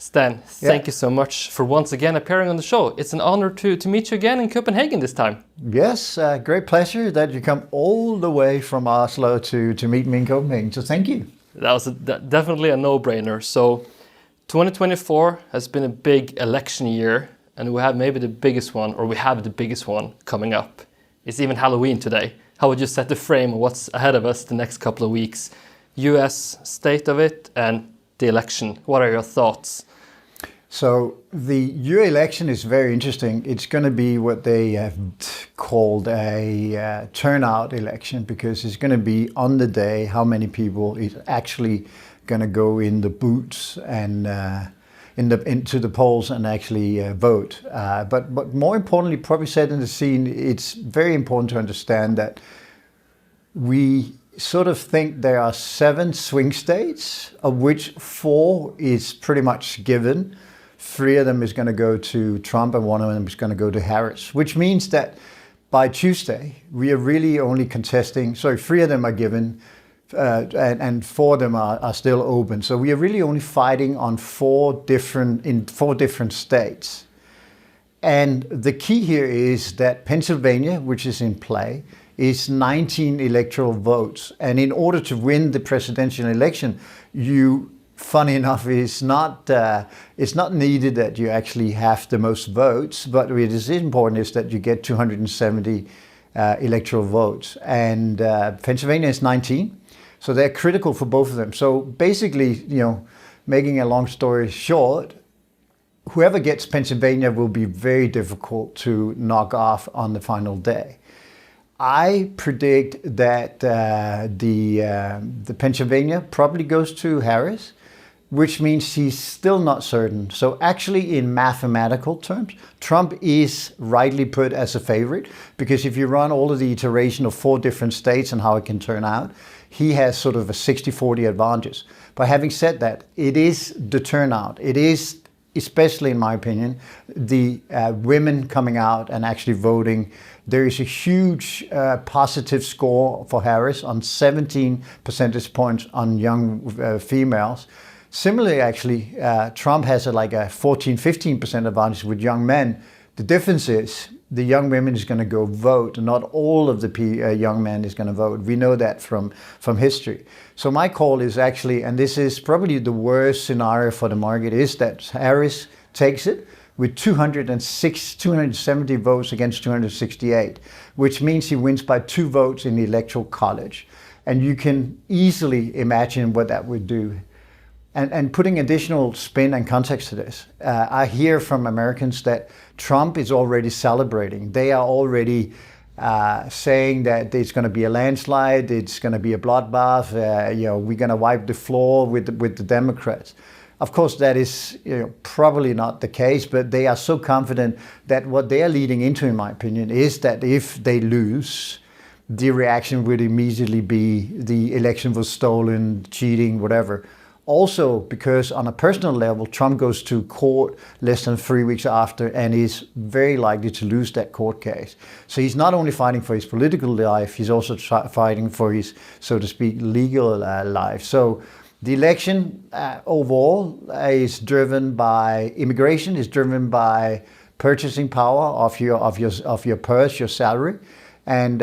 Stan, thank you so much for once again appearing on the show. It's an honor to meet you again in Copenhagen this time. Yes, great pleasure that you come all the way from Oslo to meet me in Copenhagen, so thank you. That was definitely a no-brainer. So 2024 has been a big election year, and we have maybe the biggest one, or we have the biggest one coming up. It's even Halloween today. How would you set the frame of what's ahead of us the next couple of weeks? US state of it and the election. What are your thoughts? So the EU election is very interesting. It's going to be what they have called a turnout election, because it's going to be on the day how many people is actually going to go in the booths and into the polls and actually vote. But more importantly, probably set in the scene, it's very important to understand that we sort of think there are 7 swing states, of which 4 is pretty much given. 3 of them is going to go to Trump and 1 of them is going to go to Harris, which means that by Tuesday, we are really only contesting, 3 of them are given and 4 of them are still open. So we are really only fighting on 4 different states. And the key here is that Pennsylvania, which is in play, is 19 electoral votes. And in order to win the presidential election, funny enough, it's not needed that you actually have the most votes, but what is important is that you get 270 electoral votes. And Pennsylvania is 19, so they're critical for both of them. So basically, making a long story short, whoever gets Pennsylvania will be very difficult to knock off on the final day. I predict that the Pennsylvania probably goes to Harris, which means he's still not certain. So actually, in mathematical terms, Trump is rightly put as a favorite, because if you run all of the iteration of 4 different states and how it can turn out, he has sort of a 60-40 advantage. But having said that, it is the turnout. It is, especially in my opinion, the women coming out and actually voting. There is a huge positive score for Harris on 17 percentage points on young females. Similarly, actually, Trump has a 14-15% advantage with young men. The difference is the young women is going to go vote. Not all of the young men is going to vote. We know that from history. So my call is actually, and this is probably the worst scenario for the market, is that Harris takes it with 270 votes against 268, which means he wins by 2 votes in the Electoral College. And you can easily imagine what that would do. And putting additional spin and context to this, I hear from Americans that Trump is already celebrating. They are already saying that it's going to be a landslide, it's going to be a bloodbath, we're going to wipe the floor with the Democrats. Of course, that is probably not the case, but they are so confident that what they are leading into, in my opinion, is that if they lose, the reaction would immediately be the election was stolen, cheating, whatever. Also, because on a personal level, Trump goes to court less than 3 weeks after and is very likely to lose that court case. So he's not only fighting for his political life, he's also fighting for his, so to speak, legal life. So the election overall is driven by immigration, is driven by purchasing power of your purse, your salary, and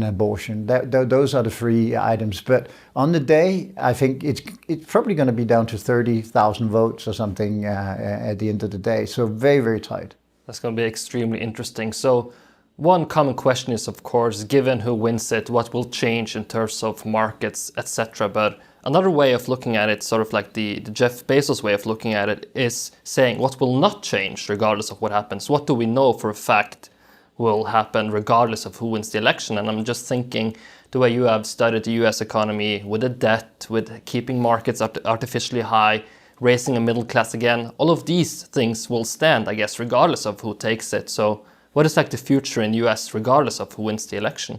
abortion. Those are the 3 items. But on the day, I think it's probably going to be down to 30,000 votes or something at the end of the day. So very, very tight. That's going to be extremely interesting. So one common question is, of course, given who wins it, what will change in terms of markets, etc. But another way of looking at it, sort of like the Jeff Bezos way of looking at it, is saying what will not change regardless of what happens. What do we know for a fact will happen regardless of who wins the election? And I'm just thinking, the way you have studied the US economy, with the debt, with keeping markets artificially high, raising a middle class again, all of these things will stand, I guess, regardless of who takes it. So what is the future in US regardless of who wins the election?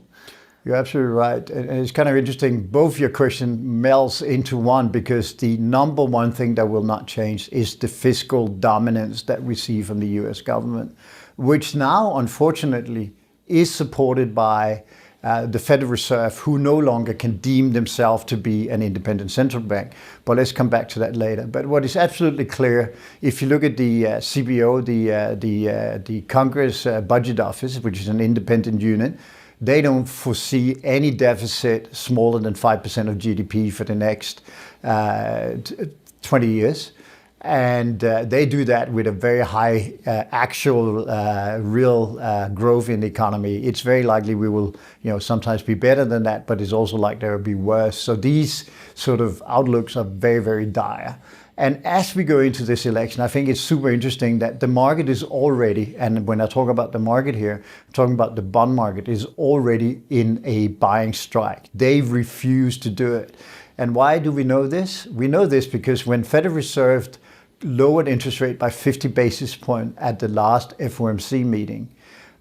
You're absolutely right. And it's kind of interesting, both your question melds into one, because the number one thing that will not change is the fiscal dominance that we see from the US government, which now, unfortunately, is supported by the Federal Reserve, who no longer can deem themselves to be an independent central bank. But let's come back to that later. But what is absolutely clear, if you look at the CBO, the Congress Budget Office, which is an independent unit, they don't foresee any deficit smaller than 5% of GDP for the next 20 years. And they do that with a very high actual real growth in the economy. It's very likely we will, sometimes be better than that, but it's also like there will be worse. So these sort of outlooks are very, very dire. And as we go into this election, I think it's super interesting that the market is already, and when I talk about the market here, I'm talking about the bond market, is already in a buying strike. They've refused to do it. And why do we know this? We know this because when Federal Reserve lowered interest rate by 50 basis points at the last FOMC meeting,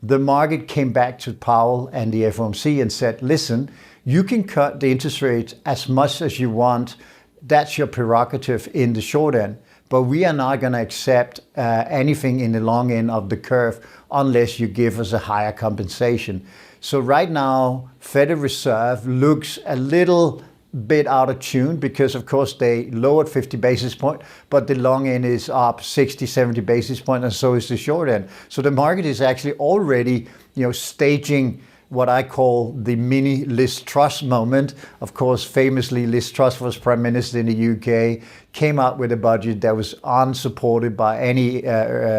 the market came back to Powell and the FOMC and said, listen, you can cut the interest rate as much as you want. That's your prerogative in the short end. But we are not going to accept anything in the long end of the curve unless you give us a higher compensation. So right now, Federal Reserve looks a little bit out of tune because, of course, they lowered 50 basis points, but the long end is up 60, 70 basis points, and so is the short end. So the market is actually already, staging what I call the mini Liz Truss moment. Of course, famously, Liz Truss was Prime Minister in the UK, came out with a budget that was unsupported by any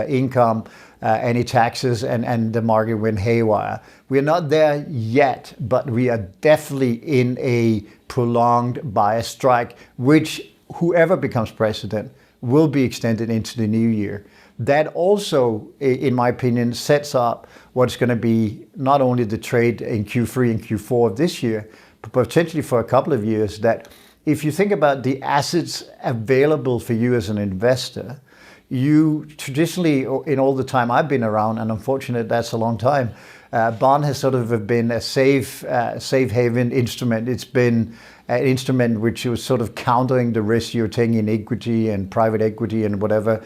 income, any taxes, and the market went haywire. We're not there yet, but we are definitely in a prolonged buyer strike, which whoever becomes president will be extended into the new year. That also, in my opinion, sets up what's going to be not only the trade in Q3 and Q4 of this year, but potentially for a couple of years, that if you think about the assets available for you as an investor, you traditionally, in all the time I've been around, and unfortunately that's a long time, bond has sort of been a safe haven instrument. It's been an instrument which was sort of countering the risk you're taking in equity and private equity and whatever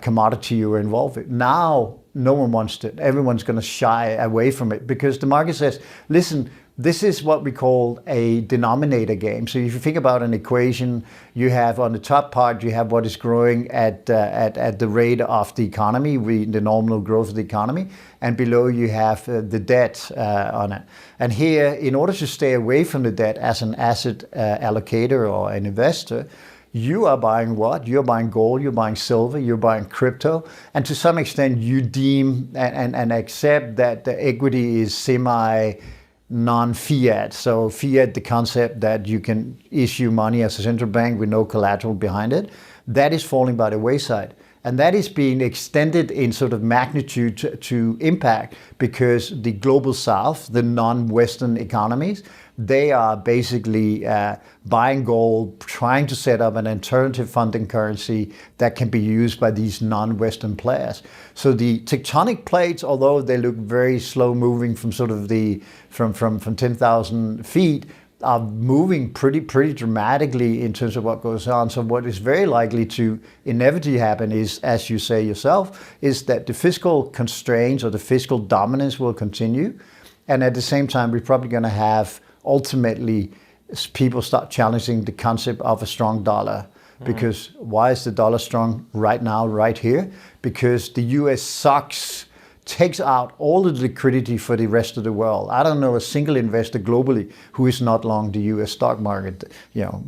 commodity you were involved with. Now, no one wants it. Everyone's going to shy away from it because the market says, listen, this is what we call a denominator game. So if you think about an equation, you have on the top part, you have what is growing at the rate of the economy, the nominal growth of the economy, and below you have the debt on it. And here, in order to stay away from the debt as an asset allocator or an investor, you are buying what? You're buying gold, you're buying silver, you're buying crypto, and to some extent you deem and accept that the equity is non-fiat. So fiat, the concept that you can issue money as a central bank with no collateral behind it, that is falling by the wayside. And that is being extended in sort of magnitude to impact because the global south, the non-Western economies, they are basically buying gold, trying to set up an alternative funding currency that can be used by these non-Western players. So the tectonic plates, although they look very slow moving from sort of from 10,000 feet, are moving pretty dramatically in terms of what goes on. So what is very likely to inevitably happen is, as you say yourself, is that the fiscal constraints or the fiscal dominance will continue. And at the same time, we're probably going to have ultimately people start challenging the concept of a strong dollar. Because why is the dollar strong right now, right here? Because the US takes out all the liquidity for the rest of the world. I don't know a single investor globally who is not long the US stock market.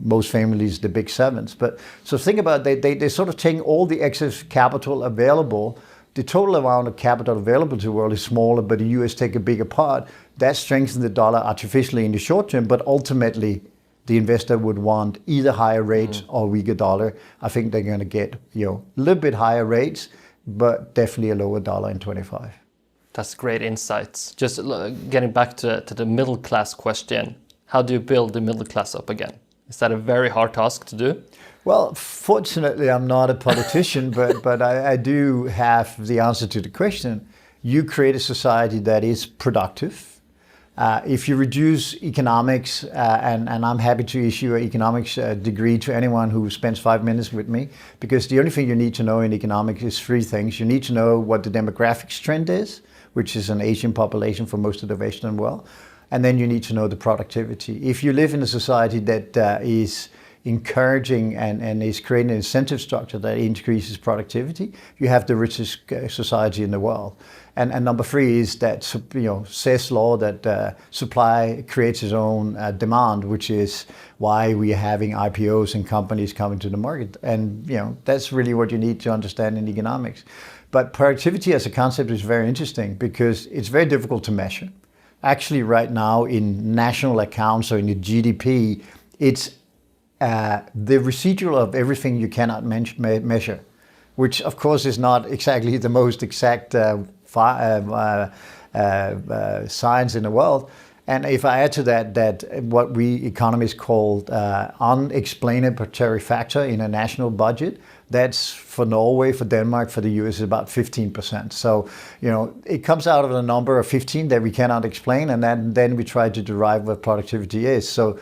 Most families, the big sevens. But so think about they sort of taking all the excess capital available. The total amount of capital available to the world is smaller, but the US take a bigger part. That strengthens the dollar artificially in the short term, but ultimately the investor would want either higher rates or weaker dollar. I think they're going to get a little bit higher rates, but definitely a lower dollar in 25. That's great insights. Just getting back to the middle class question, how do you build the middle class up again? Is that a very hard task to do? Well, fortunately, I'm not a politician, but I do have the answer to the question. You create a society that is productive. If you reduce economics, and I'm happy to issue an economics degree to anyone who spends 5 minutes with me, because the only thing you need to know in economics is 3 things. You need to know what the demographics trend is, which is an Asian population for most of the Western world. And then you need to know the productivity. If you live in a society that is encouraging and is creating an incentive structure that increases productivity, you have the richest society in the world. And number three is that, says law that supply creates its own demand, which is why we are having IPOs and companies coming to the market. And that's really what you need to understand in economics. But productivity as a concept is very interesting because it's very difficult to measure. Actually, right now in national accounts or in the GDP, it's the residual of everything you cannot measure, which of course is not exactly the most exact science in the world. And if I add to that what we economists call unexplainable factor in a national budget, that's for Norway, for Denmark, for the US is about 15%. So, it comes out of a number of 15 that we cannot explain, and then we try to derive what productivity is. So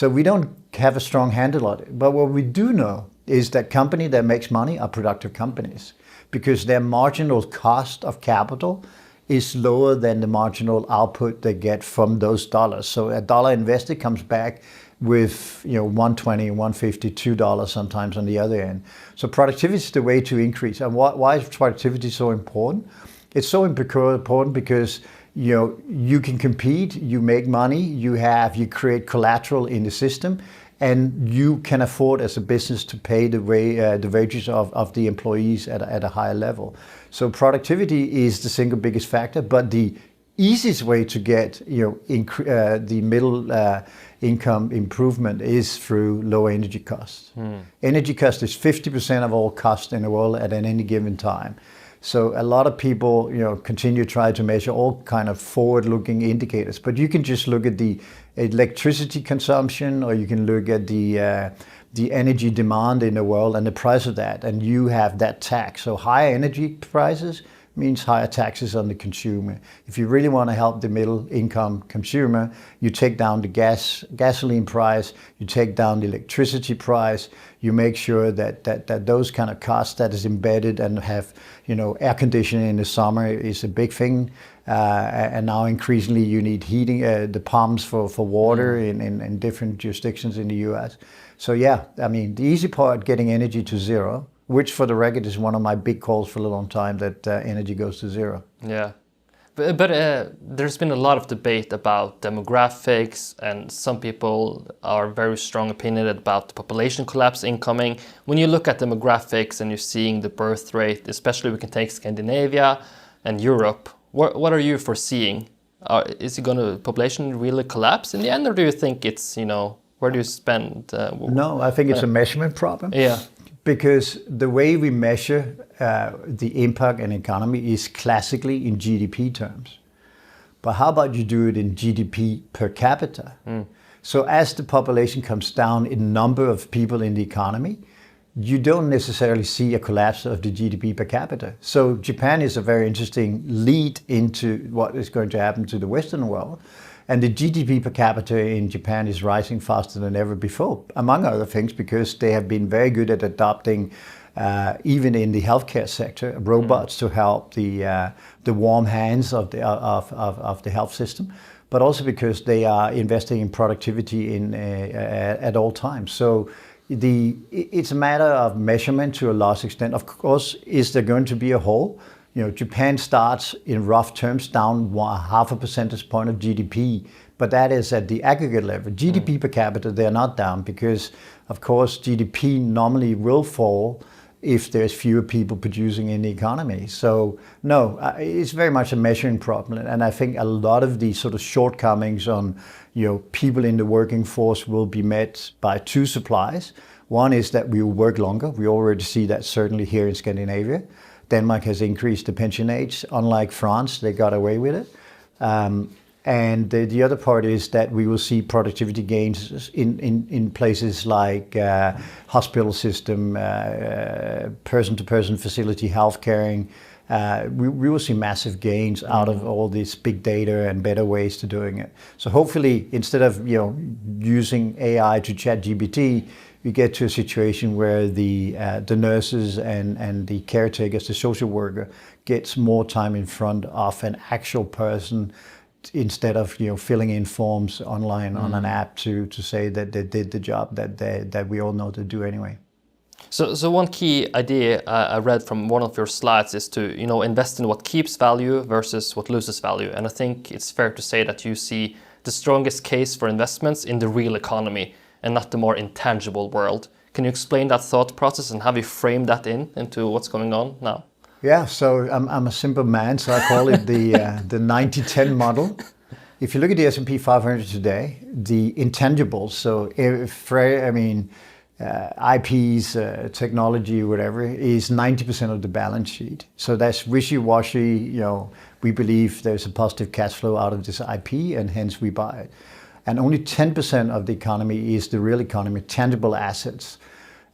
we don't have a strong handle on it. But what we do know is that companies that makes money are productive companies because their marginal cost of capital is lower than the marginal output they get from those dollars. So a dollar invested comes back with $1.20, $1.50, $2 sometimes on the other end. So productivity is the way to increase. And why is productivity so important? It's so important because you can compete, you make money, you create collateral in the system, and you can afford as a business to pay the wages of the employees at a higher level. So productivity is the single biggest factor, but the easiest way to get the middle income improvement is through lower energy costs. Energy cost is 50% of all costs in the world at any given time. So a lot of people, continue to try to measure all kind of forward-looking indicators, but you can just look at the electricity consumption, or you can look at the energy demand in the world and the price of that, and you have that tax. So higher energy prices means higher taxes on the consumer. If you really want to help the middle income consumer, you take down the gasoline price, you take down the electricity price, you make sure that those kind of costs that is embedded and have, air conditioning in the summer is a big thing. And now increasingly you need heating, the pumps for water in different jurisdictions in the US. So the easy part, getting energy to zero, which for the record is one of my big calls for a long time, that energy goes to zero. Yeah, but there's been a lot of debate about demographics, and some people are very strong opinionated about the population collapse incoming. When you look at demographics and you're seeing the birth rate, especially we can take Scandinavia and Europe, what are you foreseeing? Is population really collapse in the end, or do you think it's, where do you spend? No, I think it's a measurement problem. Yeah. Because the way we measure the impact on economy is classically in GDP terms. But how about you do it in GDP per capita? So as the population comes down in number of people in the economy, you don't necessarily see a collapse of the GDP per capita. So Japan is a very interesting lead into what is going to happen to the Western world. And the GDP per capita in Japan is rising faster than ever before, among other things, because they have been very good at adopting, even in the healthcare sector, robots to help the warm hands of the health system, but also because they are investing in productivity at all times. So it's a matter of measurement to a large extent. Of course, is there going to be a hole? Japan starts in rough terms down 0.5 percentage point of GDP, but that is at the aggregate level. GDP per capita, they're not down because, of course, GDP normally will fall if there's fewer people producing in the economy. So no, it's very much a measuring problem. And I think a lot of the sort of shortcomings on, people in the working force will be met by two supplies. One is that we will work longer. We already see that certainly here in Scandinavia. Denmark has increased the pension age. Unlike France, they got away with it. And the other part is that we will see productivity gains in places like hospital system, person-to-person facility health caring. We will see massive gains out of all this big data and better ways to doing it. So hopefully, instead of using AI to chat GPT, we get to a situation where the nurses and the caretakers, the social worker, gets more time in front of an actual person instead of filling in forms online on an app to say that they did the job that we all know to do anyway. So one key idea I read from one of your slides is to invest in what keeps value versus what loses value, and I think it's fair to say that you see the strongest case for investments in the real economy and not the more intangible world. Can you explain that thought process and have you framed that into what's going on now? Yeah, so I'm a simple man, so I call it the 90-10 model. If you look at the S&P 500 today, the intangibles, so IPs, technology, whatever, is 90% of the balance sheet. So that's wishy-washy. We believe there's a positive cash flow out of this IP, and hence we buy it. And only 10% of the economy is the real economy, tangible assets.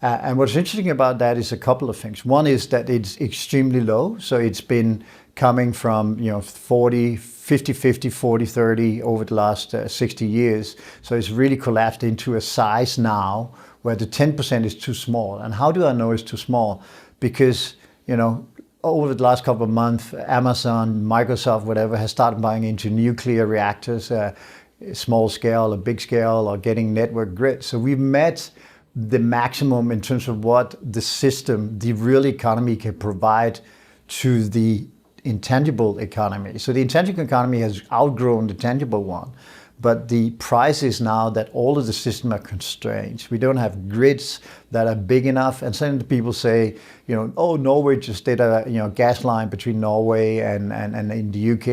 And what's interesting about that is a couple of things. One is that it's extremely low. So it's been coming from 50-50, 40-30 over the last 60 years. So it's really collapsed into a size now where the 10% is too small. And how do I know it's too small? Because, over the last couple of months, Amazon, Microsoft, whatever, has started buying into nuclear reactors, small scale or big scale, or getting network grid. So we've met the maximum in terms of what the system, the real economy, can provide to the intangible economy. So the intangible economy has outgrown the tangible one. But the price is now that all of the system are constrained. We don't have grids that are big enough. And some people say, Norway just did a gas line between Norway and in the UK,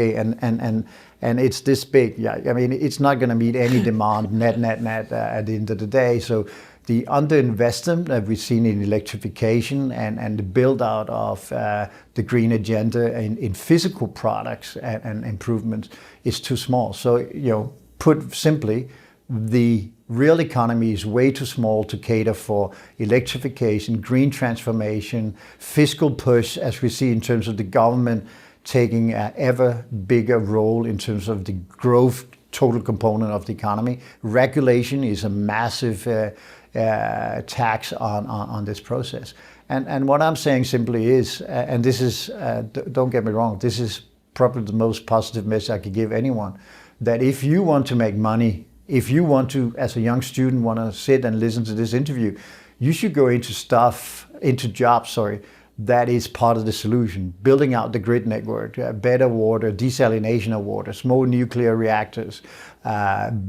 and it's this big. Yeah, it's not going to meet any demand net at the end of the day. So the underinvestment that we've seen in electrification and the build out of the green agenda in physical products and improvements is too small. So, put simply, the real economy is way too small to cater for electrification, green transformation, fiscal push, as we see in terms of the government taking an ever bigger role in terms of the growth total component of the economy. Regulation is a massive tax on this process. And what I'm saying simply is, and this is, don't get me wrong, this is probably the most positive message I could give anyone, that if you want to make money, if you want to, as a young student, want to sit and listen to this interview, you should go into jobs, that is part of the solution. Building out the grid network, better water, desalination of water, small nuclear reactors, medical,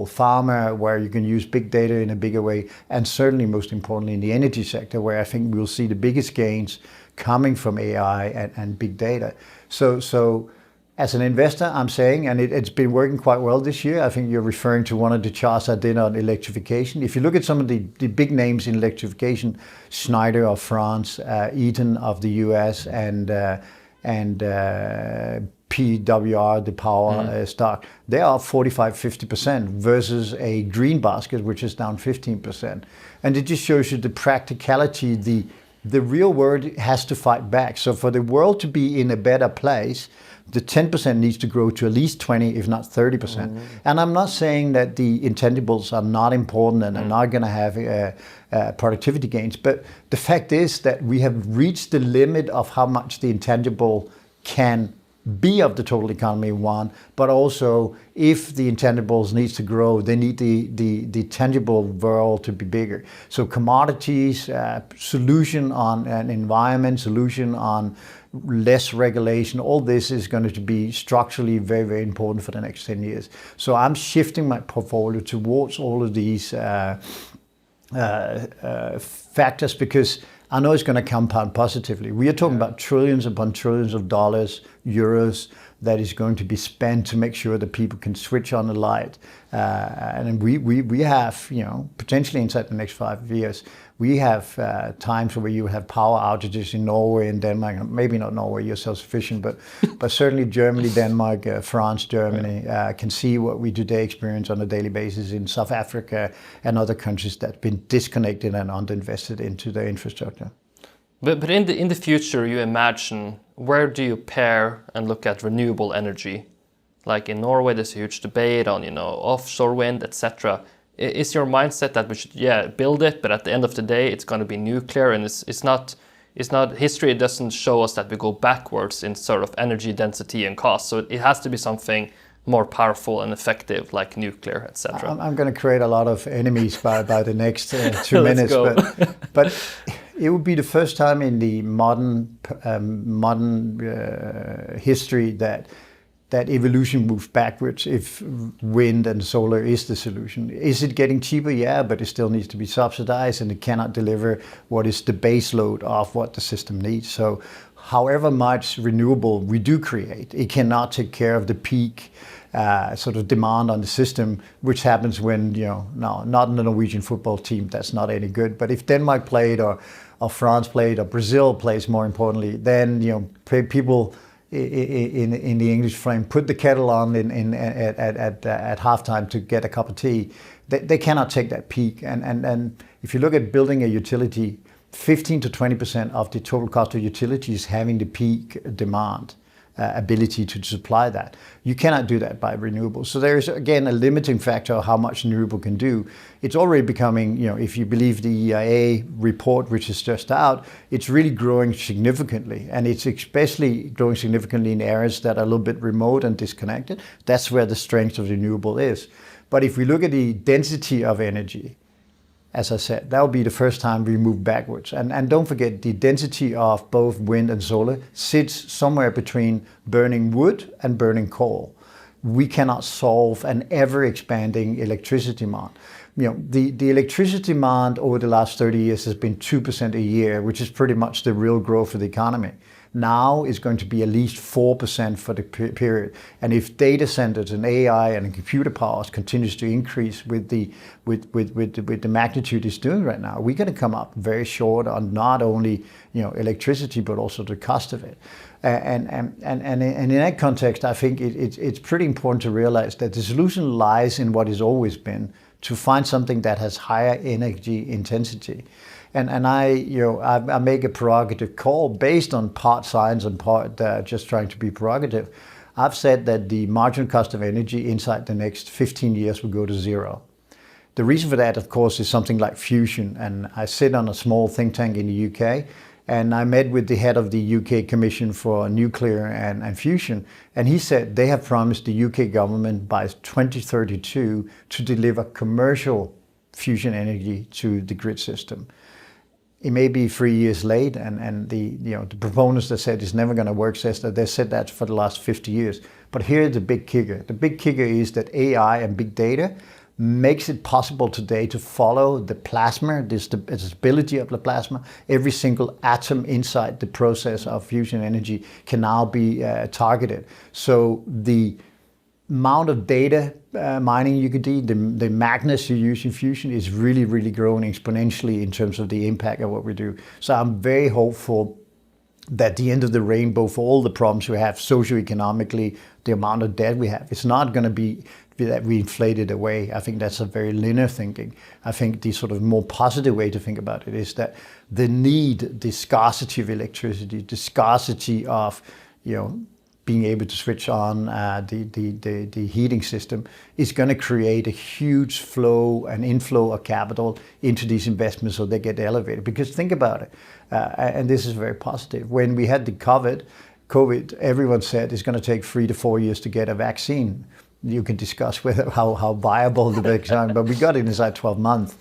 pharma, where you can use big data in a bigger way, and certainly most importantly in the energy sector, where I think we'll see the biggest gains coming from AI and big data. So as an investor, I'm saying, and it's been working quite well this year. I think you're referring to one of the charts I did on electrification. If you look at some of the big names in electrification, Schneider of France, Eaton of the US, and PWR, the power stock, they are up 45-50% versus a green basket, which is down 15%. And it just shows you the practicality, the real world has to fight back. So for the world to be in a better place, the 10% needs to grow to at least 20, if not 30%. And I'm not saying that the intangibles are not important and are not going to have productivity gains, but the fact is that we have reached the limit of how much the intangible can be of the total economy, one, but also if the intangibles needs to grow, they need the tangible world to be bigger. So commodities, solution on an environment, solution on less regulation, all this is going to be structurally very, very important for the next 10 years. So I'm shifting my portfolio towards all of these factors because I know it's going to compound positively. We are talking about trillions upon trillions of dollars, euros, that is going to be spent to make sure that people can switch on the light. And we have, potentially inside the next 5 years, we have times where you have power outages in Norway and Denmark. Maybe not Norway, you're self-sufficient, but certainly Germany, Denmark, France, Germany can see what we today experience on a daily basis in South Africa and other countries that have been disconnected and underinvested into their infrastructure. But in the future, you imagine, where do you pair and look at renewable energy? Like in Norway, there's a huge debate on, offshore wind, etc. Is your mindset that we should, build it, but at the end of the day, it's going to be nuclear, and it's not, it's not history doesn't show us that we go backwards in sort of energy density and cost. So it has to be something more powerful and effective, like nuclear, etc. I'm going to create a lot of enemies by the next 2 minutes, go. but it would be the first time in the modern history that evolution moves backwards if wind and solar is the solution. Is it getting cheaper? Yeah, but it still needs to be subsidized and it cannot deliver what is the base load of what the system needs. So however much renewable we do create, it cannot take care of the peak sort of demand on the system, which happens when, not in the Norwegian football team, that's not any good. But if Denmark played or France played or Brazil plays, more importantly, then, people in the English frame put the kettle on at halftime to get a cup of tea. They cannot take that peak. And if you look at building a utility, 15 to 20% of the total cost of utility is having the peak demand ability to supply that. You cannot do that by renewables. So there is, again, a limiting factor of how much renewable can do. It's already becoming, if you believe the EIA report, which is just out, it's really growing significantly. And it's especially growing significantly in areas that are a little bit remote and disconnected. That's where the strength of renewable is. But if we look at the density of energy, as I said, that will be the first time we move backwards. And don't forget, the density of both wind and solar sits somewhere between burning wood and burning coal. We cannot solve an ever-expanding electricity demand. The electricity demand over the last 30 years has been 2% a year, which is pretty much the real growth of the economy. Now is going to be at least 4% for the period. And if data centers and AI and computer powers continues to increase with the magnitude it's doing right now, we're going to come up very short on not only electricity but also the cost of it. And in that context, I think it's pretty important to realize that the solution lies in what has always been, to find something that has higher energy intensity. And I make a prerogative call based on part science and part just trying to be prerogative. I've said that the marginal cost of energy inside the next 15 years will go to zero. The reason for that, of course, is something like fusion. And I sit on a small think tank in the UK, and I met with the head of the UK Commission for Nuclear and Fusion, and he said they have promised the UK government by 2032 to deliver commercial fusion energy to the grid system. It may be 3 years late, and the proponents that said it's never going to work says that they said that for the last 50 years. But here's the big kicker. The big kicker is that AI and big data makes it possible today to follow the plasma, the stability of the plasma. Every single atom inside the process of fusion energy can now be targeted. So the amount of data mining you could do, the magnets you use in fusion is really, really growing exponentially in terms of the impact of what we do. So I'm very hopeful that the end of the rainbow for all the problems we have socioeconomically, the amount of debt we have, it's not going to be that we inflate it away. I think that's a very linear thinking. I think the sort of more positive way to think about it is that the need, the scarcity of electricity, the scarcity of, being able to switch on the heating system is going to create a huge flow and inflow of capital into these investments so they get elevated. Because think about it, and this is very positive. When we had the COVID, everyone said it's going to take 3 to 4 years to get a vaccine. You can discuss whether how viable the vaccine, but we got it inside 12 months.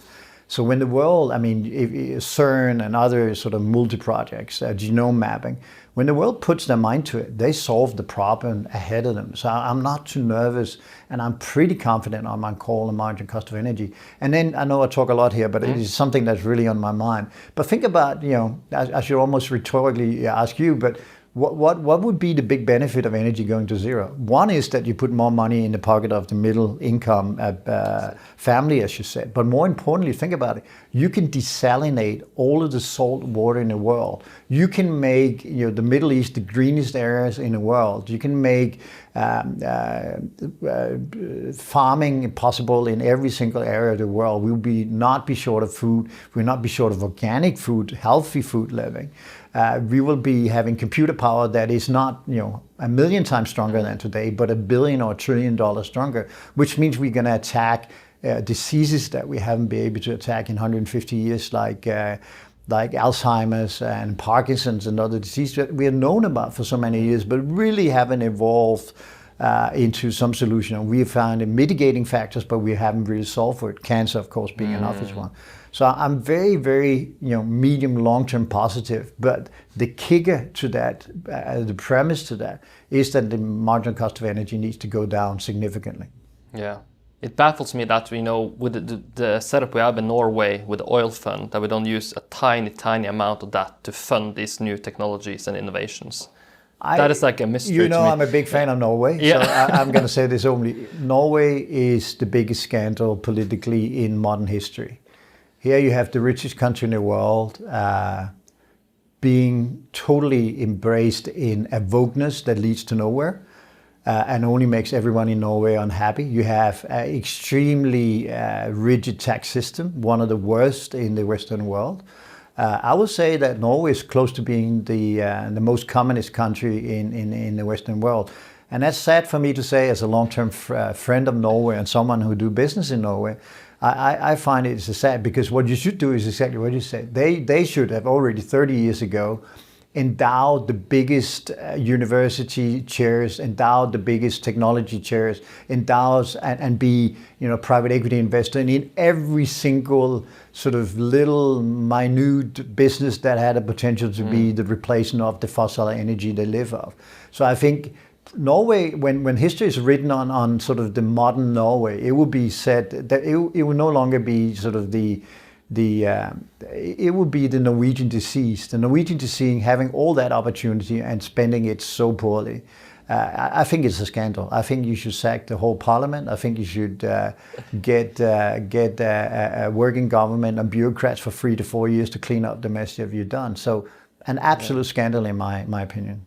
So when the world, CERN and other sort of multi-projects, genome mapping, when the world puts their mind to it, they solve the problem ahead of them. So I'm not too nervous, and I'm pretty confident on my call and marginal cost of energy. And then I know I talk a lot here, but it is something that's really on my mind. But think about, I should almost rhetorically ask you, but what would be the big benefit of energy going to zero? One is that you put more money in the pocket of the middle income family, as you said. But more importantly, think about it. You can desalinate all of the salt water in the world. You can make the Middle East the greenest areas in the world. You can make farming possible in every single area of the world. We will not be short of food. We will not be short of organic food, healthy food living. We will be having computer power that is not, 1 million times stronger than today, but $1 billion or $1 trillion stronger, which means we're going to attack diseases that we haven't been able to attack in 150 years, like like Alzheimer's and Parkinson's and other diseases that we have known about for so many years, but really haven't evolved into some solution. And we have found mitigating factors, but we haven't really solved for it. Cancer, of course, being an obvious one. So I'm very, very, medium, long-term positive. But the kicker to that, the premise to that, is that the marginal cost of energy needs to go down significantly. Yeah. It baffles me that, with the setup we have in Norway with the oil fund, that we don't use a tiny, tiny amount of that to fund these new technologies and innovations. That is like a mystery to me. I'm a big fan of Norway, so I'm going to say this only. Norway is the biggest scandal politically in modern history. Here you have the richest country in the world being totally embraced in a wokeness that leads to nowhere. And only makes everyone in Norway unhappy. You have an extremely rigid tax system, one of the worst in the Western world. I would say that Norway is close to being the most communist country in the Western world. And that's sad for me to say as a long-term friend of Norway and someone who do business in Norway. I find it sad because what you should do is exactly what you said. They should have already 30 years ago endowed the biggest university chairs, endowed the biggest technology chairs, endows and be private equity investor in every single sort of little minute business that had a potential to be the replacement of the fossil energy they live off. So I think Norway, when history is written on sort of the modern Norway, it will be said that it will no longer be sort of it would be the Norwegian disease. The Norwegian disease having all that opportunity and spending it so poorly. I think it's a scandal. I think you should sack the whole parliament. I think you should get a working government and bureaucrats for 3 to 4 years to clean up the mess that you've done. So an absolute scandal in my opinion.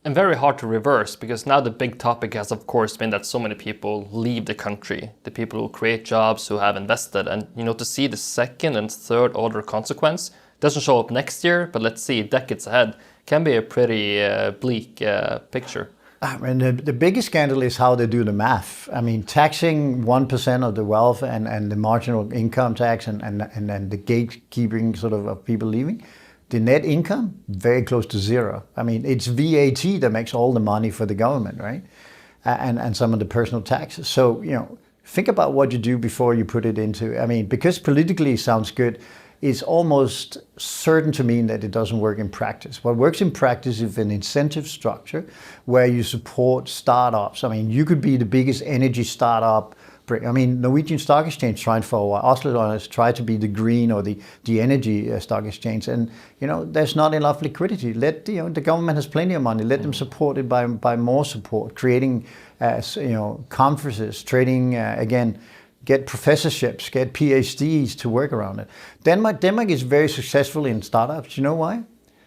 And very hard to reverse, because now the big topic has, of course, been that so many people leave the country, the people who create jobs, who have invested. And, to see the second and third order consequence doesn't show up next year, but let's see, decades ahead, can be a pretty bleak picture. The biggest scandal is how they do the math. I mean, taxing 1% of the wealth and the marginal income tax and then the gatekeeping sort of people leaving. The net income, very close to zero. I mean, it's VAT that makes all the money for the government, right? And some of the personal taxes. So, think about what you do before you put it into, because politically it sounds good, it's almost certain to mean that it doesn't work in practice. What works in practice is an incentive structure where you support startups. You could be the biggest energy startup. Norwegian Stock Exchange tried for a while. Oslo has tried to be the green or the energy stock exchange, and there's not enough liquidity. Let the government has plenty of money. Let them support it by more support, creating conferences, trading again. Get professorships, get PhDs to work around it. Denmark is very successful in startups. You know why?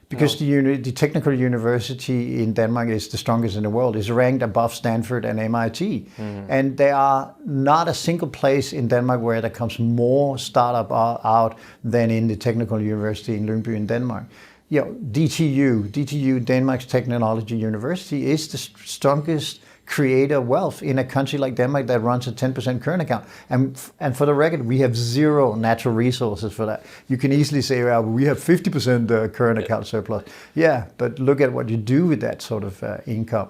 Because the technical university in Denmark is the strongest in the world. It's ranked above Stanford and MIT. And there are not a single place in Denmark where there comes more startup out than in the technical university in Lyngby in Denmark. DTU, Denmark's Technology University, is the strongest creator wealth in a country like Denmark that runs a 10% current account. And for the record, we have zero natural resources for that. You can easily say, well, we have 50% current account surplus. Yeah, but look at what you do with that sort of income.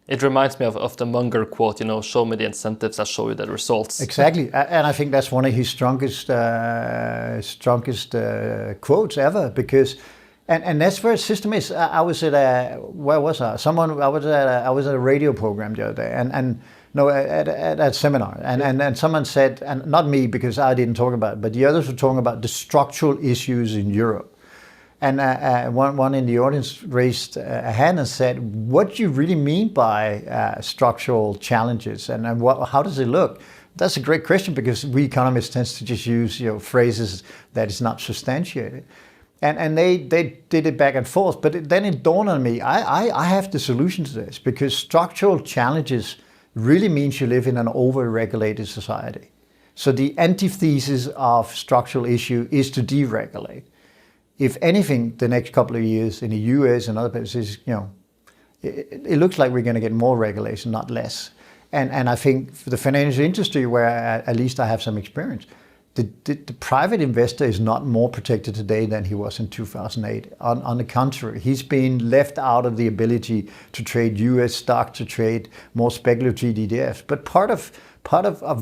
It reminds me of the Munger quote, show me the incentives, I'll show you the results. Exactly. And I think that's one of his strongest quotes ever, because And that's where the system is. I was at where was I? I was at a radio program the other day, at a seminar, and someone said, and not me because I didn't talk about it, but the others were talking about the structural issues in Europe. And one in the audience raised a hand and said, "What do you really mean by structural challenges, and how does it look?" That's a great question, because we economists tend to just use phrases that is not substantiated. And they did it back and forth, but then it dawned on me, I have the solution to this, because structural challenges really means you live in an over-regulated society. So the antithesis of structural issue is to deregulate. If anything, the next couple of years in the US and other places, it looks like we're going to get more regulation, not less. And I think for the financial industry, where at least I have some experience, the private investor is not more protected today than he was in 2008. On the contrary, he's been left out of the ability to trade US stock, to trade more speculative ETFs. But part of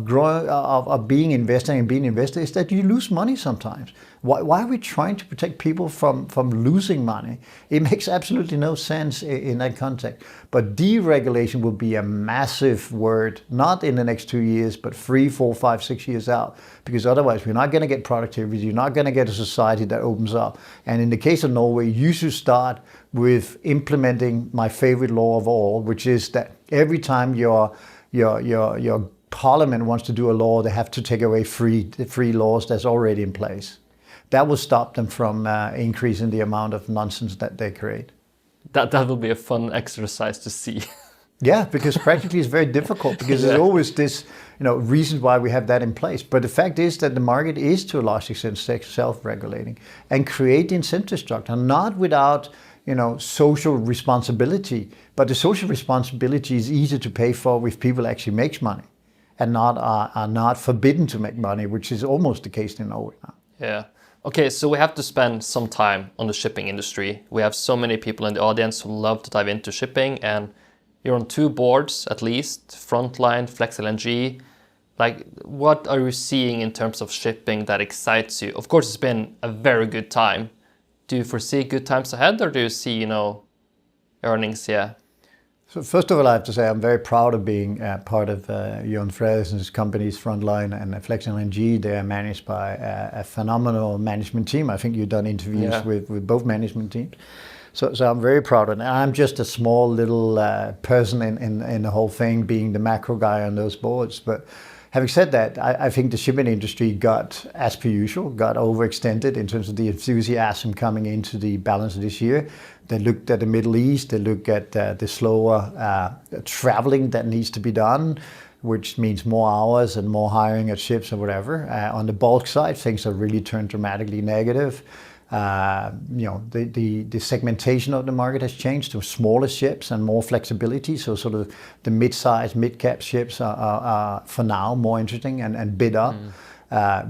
growing, of being investing and being an investor is that you lose money sometimes. Why are we trying to protect people from losing money? It makes absolutely no sense in that context. But deregulation will be a massive word, not in the next 2 years, but 3, 4, 5, 6 years out. Because otherwise we're not going to get productivity, you're not going to get a society that opens up. And in the case of Norway, you should start with implementing my favorite law of all, which is that every time your parliament wants to do a law, they have to take away free laws that's already in place. That will stop them from increasing the amount of nonsense that they create. That will be a fun exercise to see. Yeah, because practically it's very difficult because there's always this, reasons why we have that in place. But the fact is that the market is to a large extent self-regulating and create the incentive structure, not without social responsibility. But the social responsibility is easy to pay for if people actually make money and are not forbidden to make money, which is almost the case in Norway now. Yeah. Okay, so we have to spend some time on the shipping industry. We have so many people in the audience who love to dive into shipping, and you're on 2 boards at least, Frontline, Flex LNG. Like, what are you seeing in terms of shipping that excites you? Of course, it's been a very good time. Do you foresee good times ahead, or do you see, earnings? Yeah. So first of all, I have to say I'm very proud of being part of Jon Frederiksen's companies, Frontline and Flex LNG. They are managed by a phenomenal management team. I think you've done interviews with both management teams. So I'm very proud of it. I'm just a small little person in the whole thing, being the macro guy on those boards. But having said that, I think the shipping industry got, as per usual, got overextended in terms of the enthusiasm coming into the balance of this year. They looked at the Middle East, they look at the slower traveling that needs to be done, which means more hours and more hiring at ships or whatever. On the bulk side, things have really turned dramatically negative. The segmentation of the market has changed to smaller ships and more flexibility. So sort of the mid-size, mid-cap ships are for now more interesting and bid up.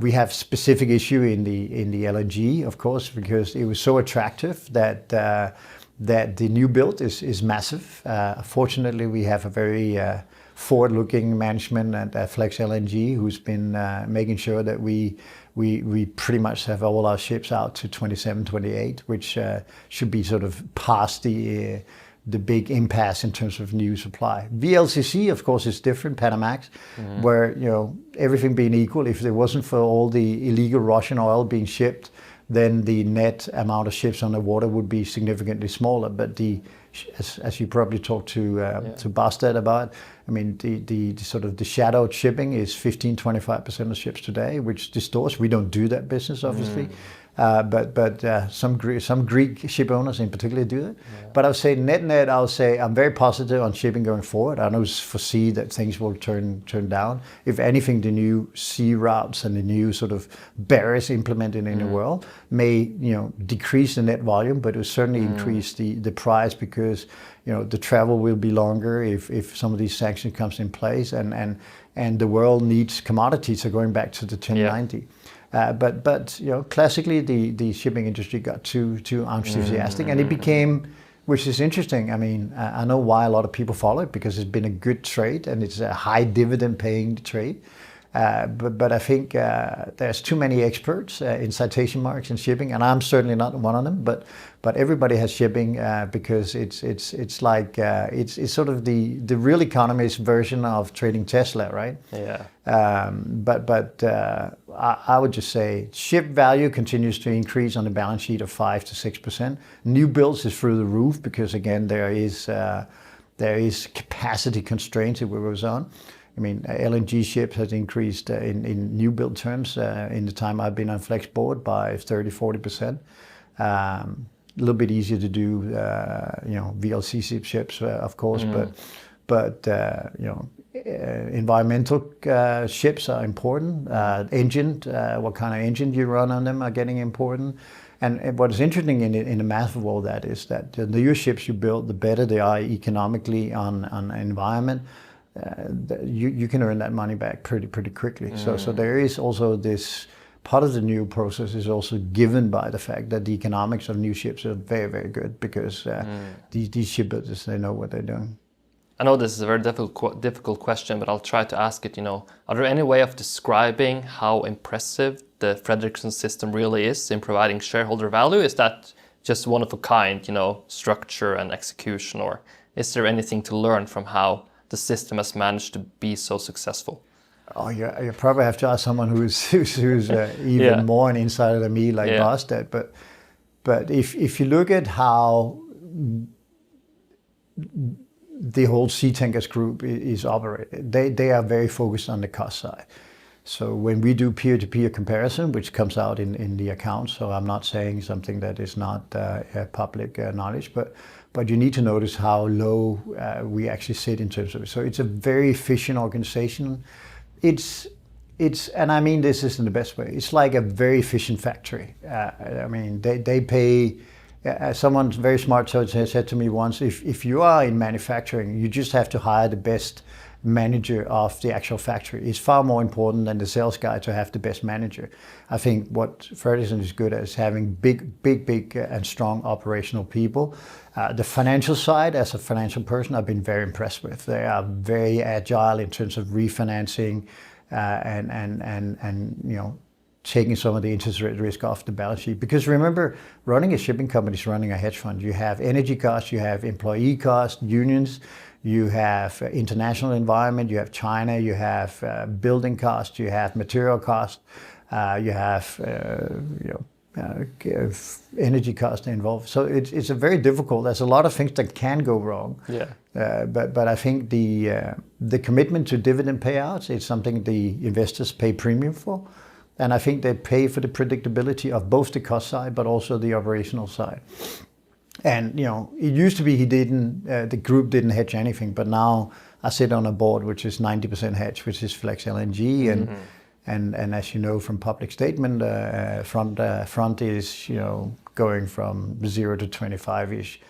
We have specific issue in the LNG, of course, because it was so attractive that the new build is massive. Fortunately, we have a very forward-looking management at Flex LNG who's been making sure that we pretty much have all our ships out to 27, 28, which should be sort of past the big impasse in terms of new supply. VLCC, of course, is different, Panamax, where, everything being equal, if it wasn't for all the illegal Russian oil being shipped, then the net amount of ships on the water would be significantly smaller. But as you probably talked to Bastad about, I mean, the sort of the shadowed shipping is 15-25% of ships today, which distorts. We don't do that business, obviously. But some Greek ship owners in particular do it. Yeah. But I would say net, I would say I'm very positive on shipping going forward. I don't foresee that things will turn down. If anything, the new sea routes and the new sort of barriers implemented in the world may decrease the net volume, but it will certainly increase the price because the travel will be longer if some of these sanctions comes in place and the world needs commodities. So going back to the 1090. But classically the shipping industry got too enthusiastic, and it became, which is interesting. I mean, I know why a lot of people follow it because it's been a good trade and it's a high dividend paying trade. But I think there's too many experts in citation marks in shipping, and I'm certainly not one of them. But everybody has shipping because it's like it's sort of the real economist version of trading Tesla, right? Yeah. But I would just say ship value continues to increase on the balance sheet of 5 to 6%. New builds is through the roof because again there is capacity constraints if it goes on. I mean, LNG ships has increased in new build terms in the time I've been on Flex board by 30-40%. A little bit easier to do, VLCC ships, of course, but environmental ships are important. What kind of engine you run on them are getting important. And what is interesting in the math of all that is that the newer ships you build, the better they are economically on environment. you can earn that money back pretty quickly. So there is also this part of the new process is also given by the fact that the economics of new ships are very, very good because these shipbuilders, they know what they're doing. I know this is a very difficult question, but I'll try to ask it. Are there any way of describing how impressive the Fredriksen system really is in providing shareholder value? Is that just one of a kind, structure and execution, or is there anything to learn from how the system has managed to be so successful? Oh, you probably have to ask someone who's even more an insider than me, like Bostad. But if you look at how the whole Seatankers group is operated, they are very focused on the cost side. So when we do peer-to-peer comparison, which comes out in the accounts, so I'm not saying something that is not public knowledge, but you need to notice how low we actually sit in terms of it. So it's a very efficient organization. It's and I mean this is in the best way. It's like a very efficient factory. I mean they pay. Someone very smart said to me once, if you are in manufacturing, you just have to hire the best manager of the actual factory. It's far more important than the sales guy to have the best manager. I think what Fredriksen is good at is having big and strong operational people. The financial side, as a financial person, I've been very impressed with. They are very agile in terms of refinancing and taking some of the interest rate risk off the balance sheet. Because remember, running a shipping company is running a hedge fund. You have energy costs, you have employee costs, unions, you have international environment, you have China, you have building costs, you have material costs, you have energy costs involved. So it's a very difficult. There's a lot of things that can go wrong. Yeah. But I think the commitment to dividend payouts is something the investors pay premium for. And I think they pay for the predictability of both the cost side, but also the operational side. And, it used to be the group didn't hedge anything, but now I sit on a board which is 90% hedged, which is Flex LNG. And as you know from public statement, front is, going from 0 to 25-ish.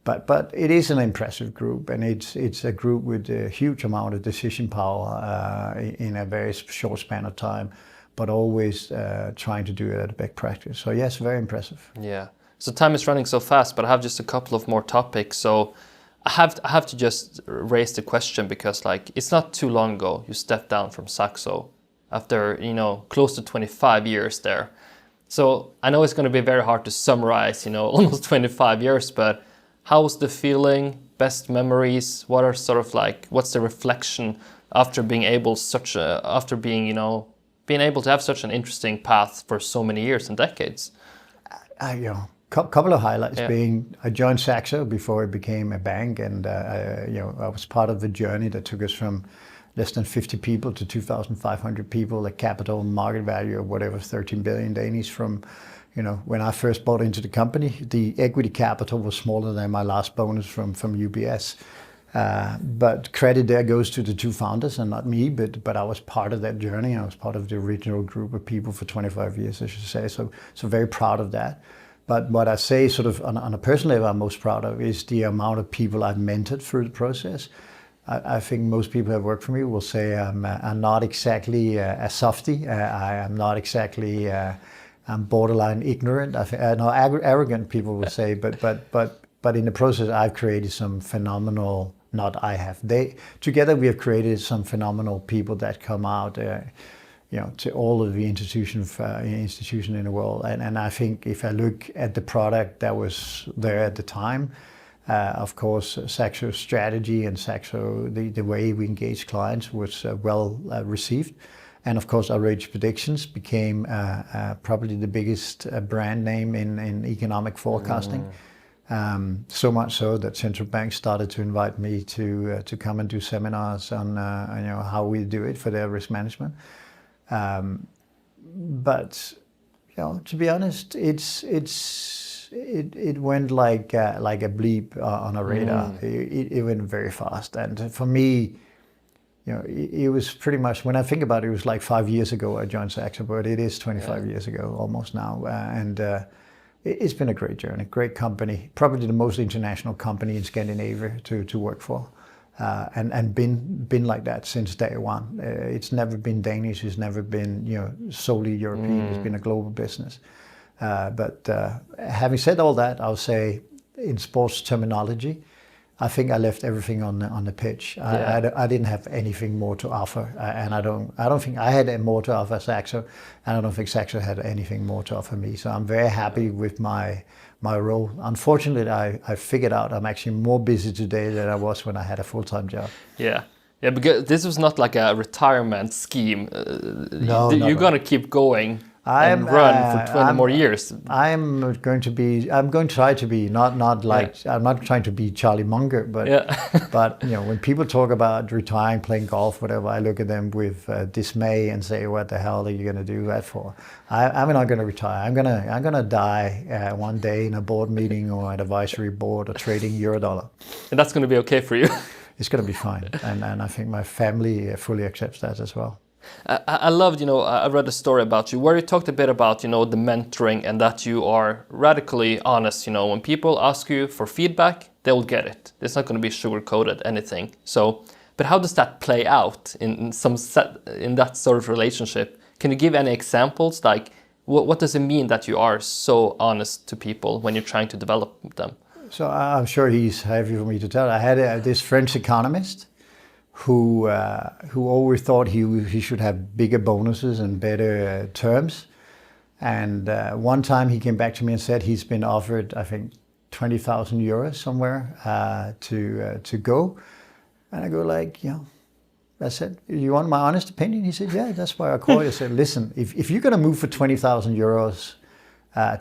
But it is an impressive group, and it's a group with a huge amount of decision power in a very short span of time, but always trying to do it at best practice. So yes, very impressive. Yeah. So time is running so fast, but I have just a couple of more topics. So I have to just raise the question because it's not too long ago you stepped down from Saxo after close to 25 years there. So I know it's going to be very hard to summarize almost 25 years, but how was the feeling? Best memories? What are what's the reflection after being able to have such an interesting path for so many years and decades? Couple of highlights being I joined Saxo before it became a bank, and I was part of the journey that took us from less than 50 people to 2,500 people, a capital market value of whatever 13 billion Danish. From when I first bought into the company, the equity capital was smaller than my last bonus from UBS. But credit there goes to the two founders and not me, but I was part of that journey. I was part of the original group of people for 25 years, I should say. So very proud of that. But what I say on a personal level I'm most proud of is the amount of people I've mentored through the process. I think most people who have worked for me will say I'm not exactly a softie. I am not exactly, I'm borderline ignorant. Arrogant people will say, but in the process I've created some phenomenal, together we have created some phenomenal people that come out to all of the institution in the world. And I think if I look at the product that was there at the time, of course, Saxo's strategy and Saxo, the way we engage clients was well received. And of course, Outrageous Predictions became probably the biggest brand name in economic forecasting. So much so that central banks started to invite me to come and do seminars on how we do it for their risk management. But to be honest, it went like a bleep on a radar. It went very fast, and for me, it was pretty much, when I think about it, it was like 5 years ago I joined Saxo, but it is 25 years ago almost now, and it's been a great journey, great company, probably the most international company in Scandinavia to work for. and been like that since day one. It's never been Danish. It's never been solely European. It's been a global business. But having said all that, I'll say in sports terminology, I think I left everything on the pitch. I didn't have anything more to offer, and I don't think I had more to offer Saxo, and I don't think Saxo had anything more to offer me. So I'm very happy with my role. Unfortunately, I figured out I'm actually more busy today than I was when I had a full-time job. Yeah, because this was not like a retirement scheme. No, you're gonna keep going and run for 20 more years. I'm going to try to be not like I'm not trying to be Charlie Munger, but but when people talk about retiring, playing golf, whatever, I look at them with dismay and say, what the hell are you going to do that for? I'm not going to retire. I'm gonna die one day in a board meeting or an advisory board or trading Eurodollar. And that's going to be okay for you. It's going to be fine, and I think my family fully accepts that as well. I loved, I read a story about you where you talked a bit about, the mentoring and that you are radically honest. When people ask you for feedback, they will get it. It's not going to be sugar-coated anything. So, but how does that play out in that sort of relationship? Can you give any examples? Like, what does it mean that you are so honest to people when you're trying to develop them? So I'm sure he's happy for me to tell. I had this French economist who always thought he should have bigger bonuses and better terms. And one time he came back to me and said he's been offered, I think, 20,000 euros somewhere to go. And I go like, I said, you want my honest opinion? He said, yeah, that's why I called you. I said, listen, if you're going to move for 20,000 euros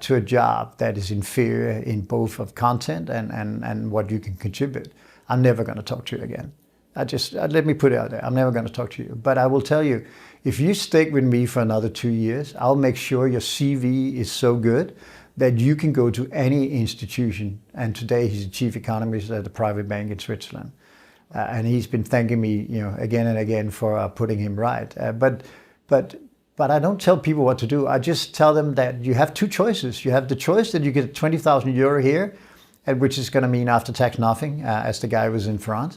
to a job that is inferior in both of content and what you can contribute, I'm never going to talk to you again. Let me put it out there. I'm never going to talk to you. But I will tell you, if you stick with me for another 2 years, I'll make sure your CV is so good that you can go to any institution. And today he's the chief economist at a private bank in Switzerland. And he's been thanking me, again and again for putting him right. But I don't tell people what to do. I just tell them that you have two choices. You have the choice that you get 20,000 euro here, which is going to mean after tax nothing, as the guy was in France.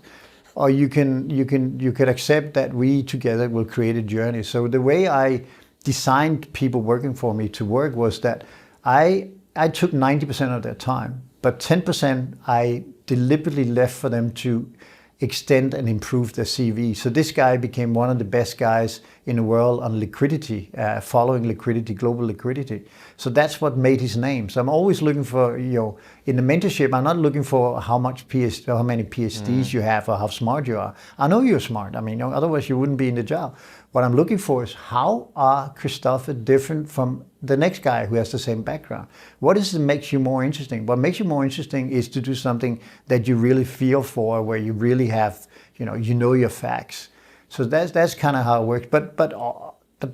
Or you could accept that we together will create a journey. So the way I designed people working for me to work was that I took 90% of their time, but 10% I deliberately left for them to extend and improve their CV. So this guy became one of the best guys in the world on liquidity, following liquidity, global liquidity. So that's what made his name. So I'm always looking for, in the mentorship, I'm not looking for how many PhDs you have or how smart you are. I know you're smart. I mean, otherwise you wouldn't be in the job. What I'm looking for is how are Christopher different from the next guy who has the same background? What is it that makes you more interesting? What makes you more interesting is to do something that you really feel for, where you really have, you know your facts. So that's kind of how it works. But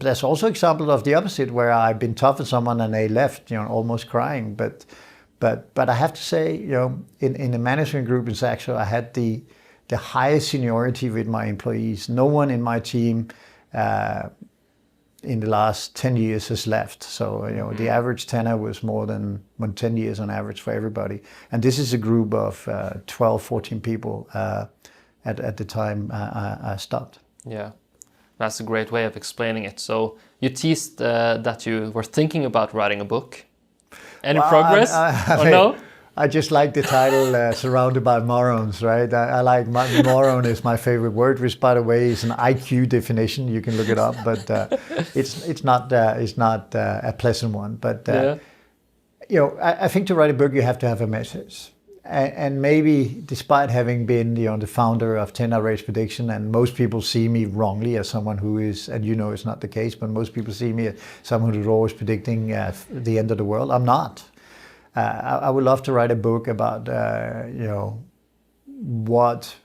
there's also examples of the opposite where I've been tough with someone and they left, almost crying. But I have to say, in the management group in Saxo, I had the highest seniority with my employees. No one in my team in the last 10 years has left. So, the average tenure was more than 10 years on average for everybody. And this is a group of 12, 14 people at the time I stopped. Yeah, that's a great way of explaining it. So you teased that you were thinking about writing a book. Any progress or no? I just like the title, Surrounded by Morons, right? I like moron is my favorite word, which, by the way, is an IQ definition. You can look it up, but it's not a pleasant one. But I think to write a book, you have to have a message. And maybe, despite having been the founder of 10-hour race prediction, and most people see me wrongly as someone who is, and it's not the case, but most people see me as someone who's always predicting the end of the world. I'm not. I would love to write a book about, what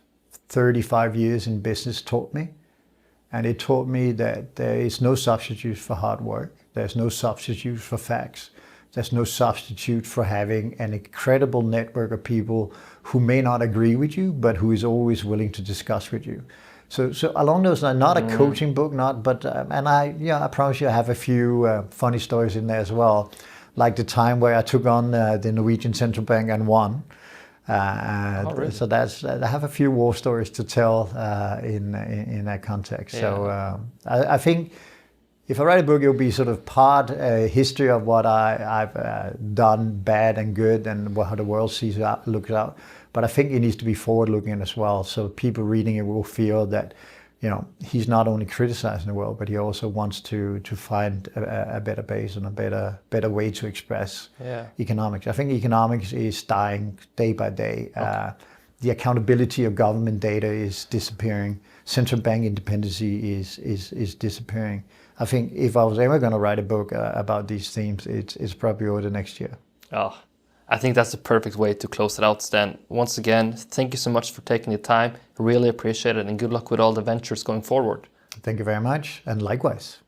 35 years in business taught me. And it taught me that there is no substitute for hard work. There's no substitute for facts. There's no substitute for having an incredible network of people who may not agree with you, but who is always willing to discuss with you. So along those lines, not a coaching book, and I promise you I have a few funny stories in there as well. Like the time where I took on the Norwegian Central Bank and won. Really? So I have a few war stories to tell in that context. Yeah. So I think if I write a book, it will be sort of part history of what I've done bad and good, and how the world looks out. But I think it needs to be forward-looking as well, so people reading it will feel that, he's not only criticizing the world, but he also wants to find a better base and a better way to express economics. I think economics is dying day by day. Okay. The accountability of government data is disappearing. Central bank independency is disappearing. I think if I was ever going to write a book about these themes, it's probably over the next year. Oh, I think that's the perfect way to close it out, Stan. Once again, thank you so much for taking the time. Really appreciate it, and good luck with all the ventures going forward. Thank you very much, and likewise.